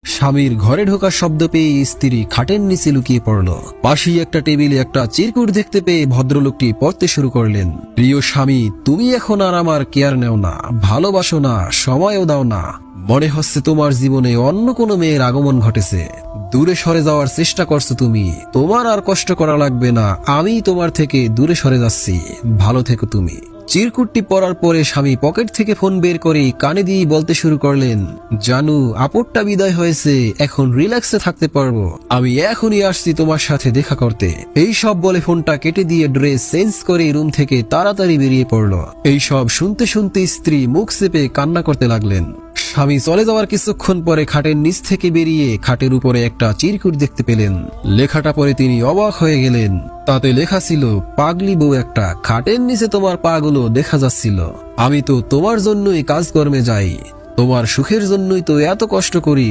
স্বামীর ঘরে ঢোকার শব্দ পেয়ে স্ত্রী খাটের নিচে লুকিয়ে পড়ল। পাশেই একটা টেবিলে একটা চিরকুট দেখতে পেয়ে ভদ্রলোকটি পড়তে শুরু করলেন। প্রিয় স্বামী, তুমি এখন আর আমার কেয়ার নেও না, ভালোবাসো না, সময়ও দাও না। মনে হচ্ছে তোমার জীবনে অন্য কোনো মেয়ের আগমন ঘটেছে। দূরে সরে যাওয়ার চেষ্টা করছো তুমি। তোমার আর কষ্ট করা লাগবে না, আমি তোমার থেকে দূরে সরে যাচ্ছি। ভালো থেকো তুমি। চিরকুটটি পড়ার পরে স্বামী পকেট থেকে ফোন বের করে কানে দিয়ে বলতে শুরু করলেন, জানু, আপদটা বিদায় হয়েছে, এখন রিল্যাক্সে থাকতে পারবো। আমি এখনই আসছি তোমার সাথে দেখা করতে। এই সব বলে ফোনটা কেটে দিয়ে ড্রেস চেঞ্জ করে রুম থেকে তাড়াতাড়ি বেরিয়ে পড়লো। এই সব শুনতে শুনতে স্ত্রী মুখ চেপে কান্না করতে লাগলেন। স্বামী চলে যাওয়ার কিছুক্ষণ পরে খাটের নিচ থেকে বেরিয়ে খাটের উপরে একটা চিরকুট দেখতে পেলেন। লেখাটা পরে তিনি অবাক হয়ে গেলেন। তাতে লেখা ছিল, পাগলি বউ একটা, খাটের নিচে তোমার পা গুলো দেখা যাচ্ছিল। আমি তো তোমার জন্যই কাজকর্মে যাই, তোমার সুখের জন্যই তো এত কষ্ট করি।